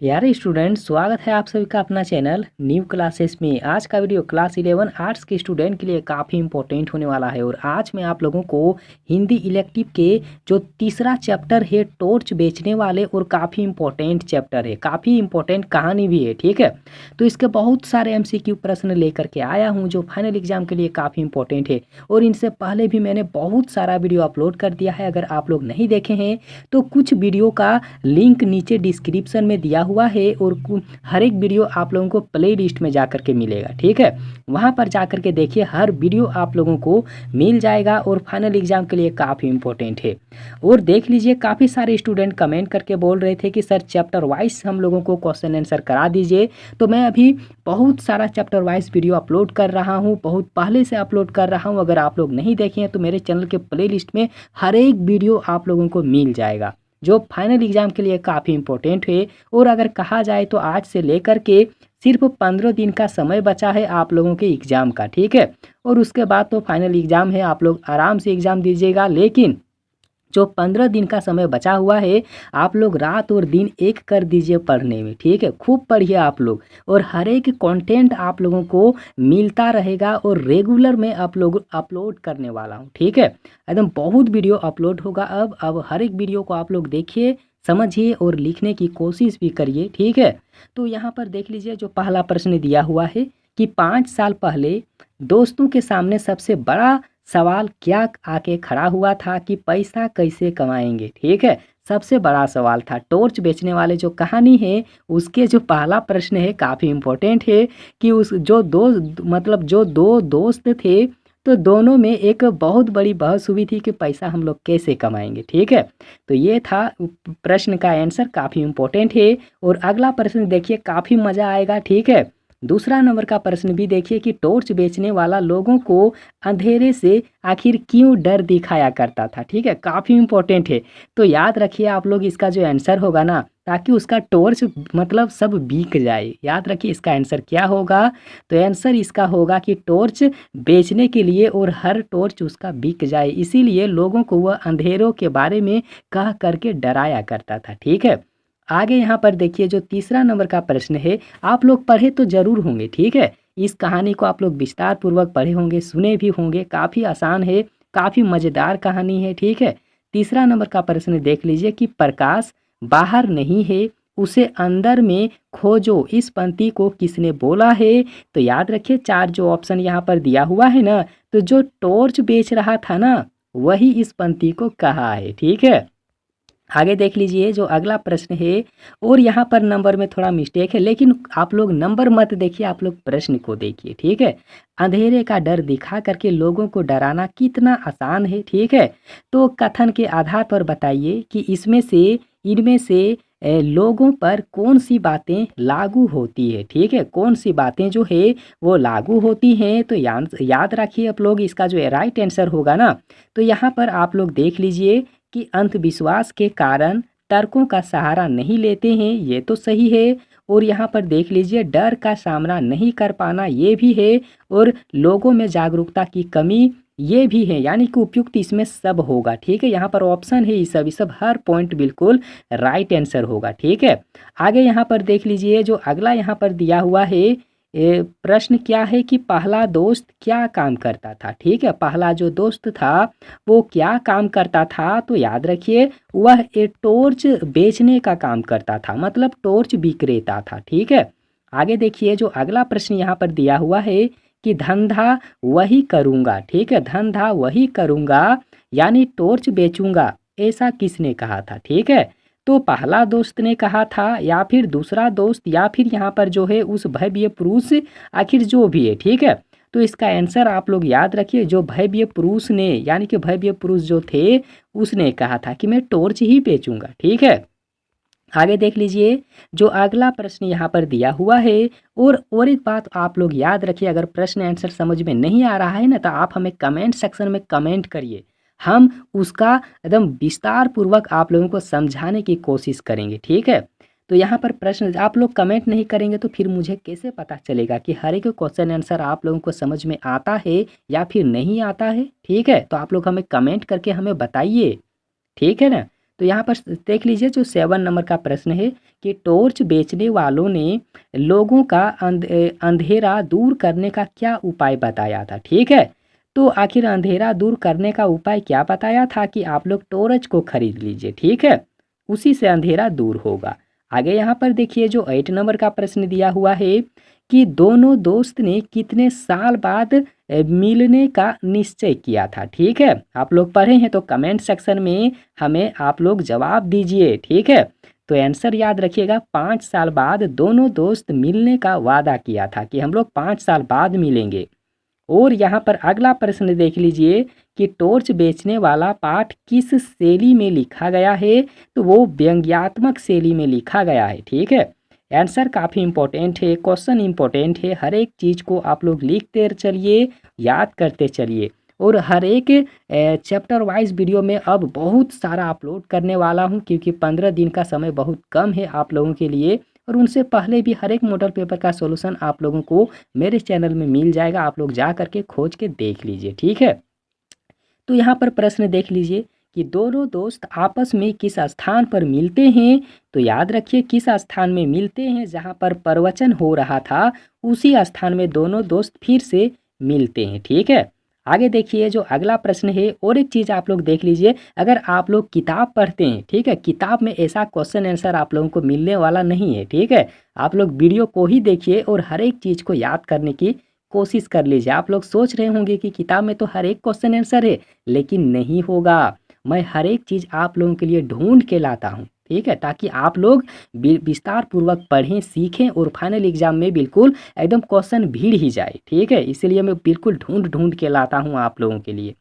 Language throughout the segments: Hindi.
प्यारे स्टूडेंट, स्वागत है आप सभी का अपना चैनल न्यू क्लासेस में। आज का वीडियो क्लास 11 आर्ट्स के स्टूडेंट के लिए काफ़ी इंपॉर्टेंट होने वाला है और आज मैं आप लोगों को हिंदी इलेक्टिव के जो तीसरा चैप्टर है टॉर्च बेचने वाले, और काफ़ी इंपॉर्टेंट चैप्टर है, काफ़ी इंपॉर्टेंट कहानी भी है। ठीक है, तो इसके बहुत सारे एमसीक्यू प्रश्न लेकर के आया हूँ जो फाइनल एग्जाम के लिए काफ़ी इंपॉर्टेंट है। और इनसे पहले भी मैंने बहुत सारा वीडियो अपलोड कर दिया है। अगर आप लोग नहीं देखे हैं तो कुछ वीडियो का लिंक नीचे डिस्क्रिप्शन में दिया हुआ है और हर एक वीडियो आप लोगों को प्ले लिस्ट में जाकर के मिलेगा। ठीक है, वहाँ पर जाकर के देखिए, हर वीडियो आप लोगों को मिल जाएगा और फाइनल एग्जाम के लिए काफ़ी इंपॉर्टेंट है। और देख लीजिए, काफ़ी सारे स्टूडेंट कमेंट करके बोल रहे थे कि सर चैप्टर वाइज हम लोगों को क्वेश्चन आंसर करा दीजिए। तो मैं अभी बहुत सारा चैप्टर वाइज वीडियो अपलोड कर रहा हूँ, बहुत पहले से अपलोड कर रहा हूँ। अगर आप लोग नहीं देखे हैं तो मेरे चैनल के प्ले लिस्ट में हर एक वीडियो आप लोगों को मिल जाएगा जो फाइनल एग्जाम के लिए काफ़ी इंपॉर्टेंट है। और अगर कहा जाए तो आज से लेकर के सिर्फ 15 दिन का समय बचा है आप लोगों के एग्ज़ाम का। ठीक है, और उसके बाद तो फाइनल एग्ज़ाम है, आप लोग आराम से एग्ज़ाम दीजिएगा। लेकिन जो 15 दिन का समय बचा हुआ है, आप लोग रात और दिन एक कर दीजिए पढ़ने में। ठीक है, खूब पढ़िए आप लोग, और हर एक कंटेंट आप लोगों को मिलता रहेगा और रेगुलर में आप लोग अपलोड करने वाला हूँ। ठीक है, एकदम बहुत वीडियो अपलोड होगा। अब हर एक वीडियो को आप लोग देखिए, समझिए और लिखने की कोशिश भी करिए। ठीक है, तो यहाँ पर देख लीजिए, जो पहला प्रश्न दिया हुआ है कि 5 साल पहले दोस्तों के सामने सबसे बड़ा सवाल क्या आके खड़ा हुआ था कि पैसा कैसे कमाएंगे। ठीक है, सबसे बड़ा सवाल था। टॉर्च बेचने वाले जो कहानी है उसके जो पहला प्रश्न है काफ़ी इम्पोर्टेंट है कि उस जो दो दोस्त थे, तो दोनों में एक बहुत बड़ी बहस हुई थी कि पैसा हम लोग कैसे कमाएंगे। ठीक है, तो ये था प्रश्न का आंसर, काफ़ी इम्पोर्टेंट है। और अगला प्रश्न देखिए, काफ़ी मज़ा आएगा। ठीक है, दूसरा नंबर का प्रश्न भी देखिए कि टॉर्च बेचने वाला लोगों को अंधेरे से आखिर क्यों डर दिखाया करता था। ठीक है, काफ़ी इंपॉर्टेंट है। तो याद रखिए आप लोग इसका जो आंसर होगा ना, ताकि उसका टॉर्च सब बिक जाए। याद रखिए इसका आंसर क्या होगा। तो आंसर इसका होगा कि टॉर्च बेचने के लिए और हर टॉर्च उसका बिक जाए, इसीलिए लोगों को वह अंधेरों के बारे में कह करके डराया करता था। ठीक है, आगे यहाँ पर देखिए, जो तीसरा नंबर का प्रश्न है, आप लोग पढ़े तो जरूर होंगे। ठीक है, इस कहानी को आप लोग विस्तार पूर्वक पढ़े होंगे, सुने भी होंगे। काफ़ी आसान है, काफ़ी मज़ेदार कहानी है। ठीक है, तीसरा नंबर का प्रश्न देख लीजिए कि प्रकाश बाहर नहीं है, उसे अंदर में खोजो, इस पंक्ति को किसने बोला है। तो याद रखिए, चार जो ऑप्शन यहाँ पर दिया हुआ है ना, तो जो टॉर्च बेच रहा था ना, वही इस पंक्ति को कहा है। ठीक है, आगे देख लीजिए, जो अगला प्रश्न है, और यहाँ पर नंबर में थोड़ा मिस्टेक है, लेकिन आप लोग नंबर मत देखिए, आप लोग प्रश्न को देखिए। ठीक है, अंधेरे का डर दिखा करके लोगों को डराना कितना आसान है। ठीक है, तो कथन के आधार पर बताइए कि इनमें से लोगों पर कौन सी बातें लागू होती है। ठीक है, कौन सी बातें जो है वो लागू होती हैं। तो याद रखिए आप लोग, इसका जो राइट आंसर होगा ना, तो यहाँ पर आप लोग देख लीजिए कि अंधविश्वास के कारण तर्कों का सहारा नहीं लेते हैं, ये तो सही है। और यहाँ पर देख लीजिए, डर का सामना नहीं कर पाना, ये भी है। और लोगों में जागरूकता की कमी, ये भी है। यानी कि उपयुक्त इसमें सब होगा। ठीक है, यहाँ पर ऑप्शन है ये सब हर पॉइंट बिल्कुल राइट आंसर होगा। ठीक है, आगे यहाँ पर देख लीजिए, जो अगला यहाँ पर दिया हुआ है प्रश्न क्या है कि पहला दोस्त क्या काम करता था। ठीक है, पहला जो दोस्त था वो क्या काम करता था। तो याद रखिए, वह एक टॉर्च बेचने का काम करता था, मतलब टॉर्च विक्रेता था। ठीक है, आगे देखिए, जो अगला प्रश्न यहाँ पर दिया हुआ है कि धंधा वही करूँगा। ठीक है, धंधा वही करूँगा यानी टॉर्च बेचूंगा, ऐसा किसने कहा था। ठीक है, तो पहला दोस्त ने कहा था, या फिर दूसरा दोस्त, या फिर यहाँ पर जो है उस भव्य पुरुष, आखिर जो भी है। ठीक है, तो इसका आंसर आप लोग याद रखिए, जो भव्य पुरुष ने, यानी कि भव्य पुरुष जो थे, उसने कहा था कि मैं टॉर्च ही बेचूंगा। ठीक है, आगे देख लीजिए, जो अगला प्रश्न यहाँ पर दिया हुआ है। और एक बात आप लोग याद रखिए, अगर प्रश्न आंसर समझ में नहीं आ रहा है ना, तो आप हमें कमेंट सेक्शन में कमेंट करिए, हम उसका एकदम विस्तार पूर्वक आप लोगों को समझाने की कोशिश करेंगे। ठीक है, तो यहाँ पर प्रश्न आप लोग कमेंट नहीं करेंगे तो फिर मुझे कैसे पता चलेगा कि हर एक क्वेश्चन आंसर आप लोगों को समझ में आता है या फिर नहीं आता है। ठीक है, तो आप लोग हमें कमेंट करके हमें बताइए। ठीक है ना, तो यहाँ पर देख लीजिए जो 7 नंबर का प्रश्न है कि टॉर्च बेचने वालों ने लोगों का अंधेरा दूर करने का क्या उपाय बताया था। ठीक है, तो आखिर अंधेरा दूर करने का उपाय क्या बताया था कि आप लोग टॉर्च को खरीद लीजिए। ठीक है, उसी से अंधेरा दूर होगा। आगे यहाँ पर देखिए जो 8 नंबर का प्रश्न दिया हुआ है कि दोनों दोस्त ने कितने साल बाद मिलने का निश्चय किया था। ठीक है, आप लोग पढ़े हैं तो कमेंट सेक्शन में हमें आप लोग जवाब दीजिए। ठीक है, तो आंसर याद रखिएगा, 5 साल बाद दोनों दोस्त मिलने का वादा किया था कि हम लोग 5 साल बाद मिलेंगे। और यहाँ पर अगला प्रश्न देख लीजिए कि टॉर्च बेचने वाला पाठ किस शैली में लिखा गया है, तो वो व्यंग्यात्मक शैली में लिखा गया है। ठीक है, आंसर काफ़ी इंपॉर्टेंट है, क्वेश्चन इंपॉर्टेंट है, हर एक चीज़ को आप लोग लिखते चलिए, याद करते चलिए। और हर एक चैप्टर वाइज वीडियो में अब बहुत सारा अपलोड करने वाला हूँ, क्योंकि 15 दिन का समय बहुत कम है आप लोगों के लिए। और उनसे पहले भी हर एक मॉडल पेपर का सॉल्यूशन आप लोगों को मेरे चैनल में मिल जाएगा, आप लोग जा करके खोज के देख लीजिए। ठीक है, तो यहाँ पर प्रश्न देख लीजिए कि दोनों दोस्त आपस में किस स्थान पर मिलते हैं, तो याद रखिए किस स्थान में मिलते हैं, जहाँ पर प्रवचन हो रहा था उसी स्थान में दोनों दोस्त फिर से मिलते हैं। ठीक है, आगे देखिए जो अगला प्रश्न है, और एक चीज़ आप लोग देख लीजिए, अगर आप लोग किताब पढ़ते हैं, ठीक है, किताब में ऐसा क्वेश्चन आंसर आप लोगों को मिलने वाला नहीं है। ठीक है, आप लोग वीडियो को ही देखिए और हर एक चीज़ को याद करने की कोशिश कर लीजिए। आप लोग सोच रहे होंगे कि किताब में तो हर एक क्वेश्चन आंसर है, लेकिन नहीं होगा। मैं हर एक चीज़ आप लोगों के लिए ढूंढ के लाता हूँ। ठीक है, ताकि आप लोग विस्तार पूर्वक पढ़ें, सीखें और फाइनल एग्जाम में बिल्कुल एकदम क्वेश्चन भीड़ ही जाए। ठीक है, इसीलिए मैं बिल्कुल ढूंढ ढूंढ के लाता हूँ आप लोगों के लिए।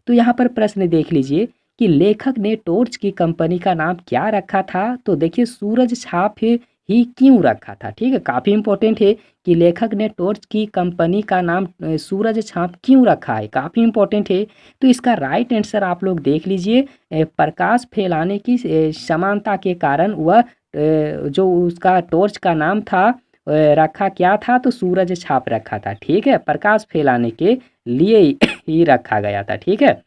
तो यहाँ पर प्रश्न देख लीजिए कि लेखक ने टॉर्च की कंपनी का नाम क्या रखा था, तो देखिए सूरज छाप ही क्यों रखा था। ठीक है, काफ़ी इंपॉर्टेंट है कि लेखक ने टॉर्च की कंपनी का नाम सूरज छाप क्यों रखा है, काफ़ी इंपॉर्टेंट है। तो इसका राइट आंसर आप लोग देख लीजिए, प्रकाश फैलाने की समानता के कारण वह जो उसका टॉर्च का नाम था रखा क्या था, तो सूरज छाप रखा था। ठीक है, प्रकाश फैलाने के लिए ही रखा गया था। ठीक है,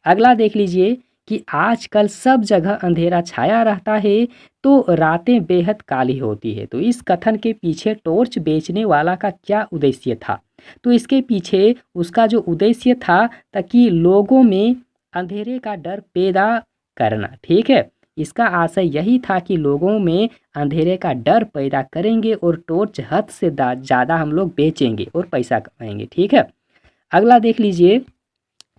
अगला देख लीजिए कि आजकल सब जगह अंधेरा छाया रहता है तो रातें बेहद काली होती है। तो इस कथन के पीछे टॉर्च बेचने वाला का क्या उद्देश्य था, तो इसके पीछे उसका जो उद्देश्य था ताकि लोगों में अंधेरे का डर पैदा करना। ठीक है, इसका आशय यही था कि लोगों में अंधेरे का डर पैदा करेंगे और टॉर्च हद से ज़्यादा हम लोग बेचेंगे और पैसा कमाएंगे। ठीक है, अगला देख लीजिए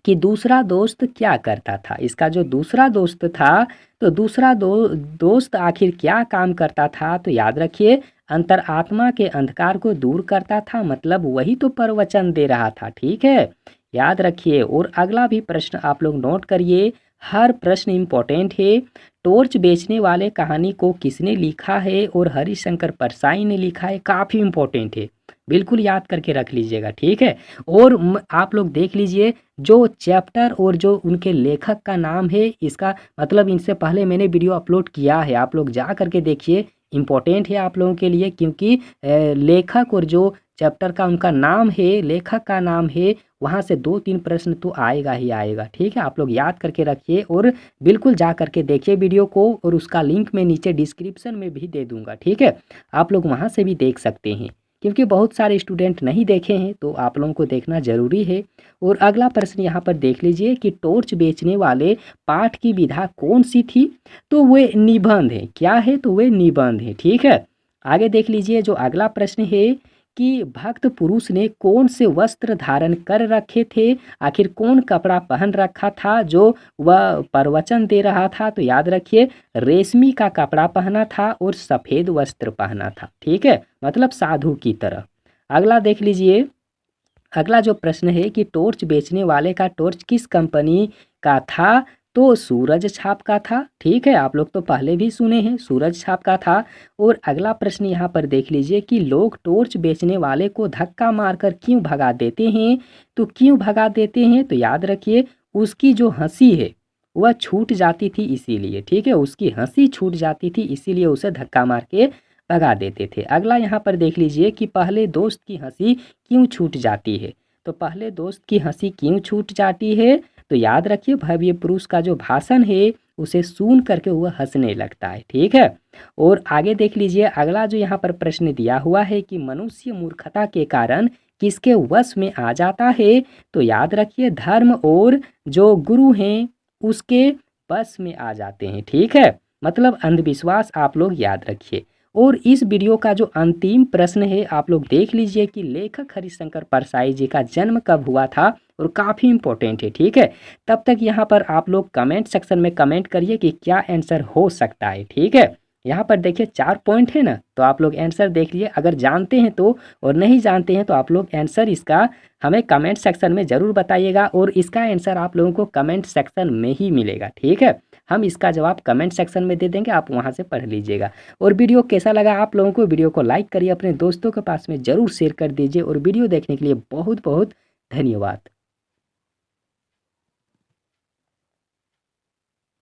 कि दूसरा दोस्त क्या करता था। इसका जो दूसरा दोस्त था, तो दूसरा दोस्त आखिर क्या काम करता था, तो याद रखिए अंतरात्मा के अंधकार को दूर करता था, मतलब वही तो प्रवचन दे रहा था। ठीक है, याद रखिए। और अगला भी प्रश्न आप लोग नोट करिए, हर प्रश्न इम्पोर्टेंट है। टॉर्च बेचने वाले कहानी को किसने लिखा है, और हरिशंकर परसाई ने लिखा है, काफ़ी इम्पोर्टेंट है, बिल्कुल याद करके रख लीजिएगा। ठीक है, और आप लोग देख लीजिए जो चैप्टर और जो उनके लेखक का नाम है, इसका मतलब इनसे पहले मैंने वीडियो अपलोड किया है, आप लोग जा करके देखिए, इम्पोर्टेंट है आप लोगों के लिए, क्योंकि लेखक और जो चैप्टर का उनका नाम है, लेखक का नाम है, वहाँ से 2-3 प्रश्न तो आएगा ही आएगा। ठीक है, आप लोग याद करके रखिए और बिल्कुल जा करके देखिए वीडियो को, और उसका लिंक मैं नीचे डिस्क्रिप्शन में भी दे दूँगा। ठीक है, आप लोग वहाँ से भी देख सकते हैं, क्योंकि बहुत सारे स्टूडेंट नहीं देखे हैं, तो आप लोगों को देखना ज़रूरी है। और अगला प्रश्न यहाँ पर देख लीजिए कि टॉर्च बेचने वाले पाठ की विधा कौन सी थी, तो वे निबंध है। क्या है, तो वे निबंध है। ठीक है, आगे देख लीजिए जो अगला प्रश्न है कि भक्त पुरुष ने कौन से वस्त्र धारण कर रखे थे, आखिर कौन कपड़ा पहन रखा था जो वह प्रवचन दे रहा था, तो याद रखिए रेशमी का कपड़ा पहना था और सफ़ेद वस्त्र पहना था। ठीक है, मतलब साधु की तरह। अगला देख लीजिए, अगला जो प्रश्न है कि टॉर्च बेचने वाले का टॉर्च किस कंपनी का था, तो सूरज छाप का था। ठीक है, आप लोग तो पहले भी सुने हैं, सूरज छाप का था। और अगला प्रश्न यहाँ पर देख लीजिए कि लोग टॉर्च बेचने वाले को धक्का मारकर क्यों भगा देते हैं, तो क्यों भगा देते हैं, तो याद रखिए उसकी जो हंसी है वह छूट जाती थी इसीलिए। ठीक है, उसकी हंसी छूट जाती थी इसीलिए उसे धक्का मार के भगा देते थे। अगला यहाँ पर देख लीजिए कि पहले दोस्त की हंसी क्यों छूट जाती है, तो पहले दोस्त की हंसी क्यों छूट जाती है, तो याद रखिए भव्य पुरुष का जो भाषण है उसे सुन करके वह हंसने लगता है। ठीक है, और आगे देख लीजिए अगला जो यहाँ पर प्रश्न दिया हुआ है कि मनुष्य मूर्खता के कारण किसके वश में आ जाता है। तो याद रखिए धर्म और जो गुरु हैं उसके वश में आ जाते हैं। ठीक है, मतलब अंधविश्वास आप लोग याद रखिए। और इस वीडियो का जो अंतिम प्रश्न है आप लोग देख लीजिए कि लेखक हरिशंकर परसाई जी का जन्म कब हुआ था, और काफ़ी इंपॉर्टेंट है। ठीक है, तब तक यहाँ पर आप लोग कमेंट सेक्शन में कमेंट करिए कि क्या आंसर हो सकता है। ठीक है, यहाँ पर देखिए 4 पॉइंट है ना, तो आप लोग आंसर देख लिए, अगर जानते हैं तो, और नहीं जानते हैं तो आप लोग आंसर इसका हमें कमेंट सेक्शन में ज़रूर बताइएगा, और इसका आंसर आप लोगों को कमेंट सेक्शन में ही मिलेगा। ठीक है, हम इसका जवाब कमेंट सेक्शन में दे देंगे, आप वहाँ से पढ़ लीजिएगा। और वीडियो कैसा लगा आप लोगों को, वीडियो को लाइक करिए, अपने दोस्तों के पास में ज़रूर शेयर कर दीजिए, और वीडियो देखने के लिए बहुत बहुत धन्यवाद।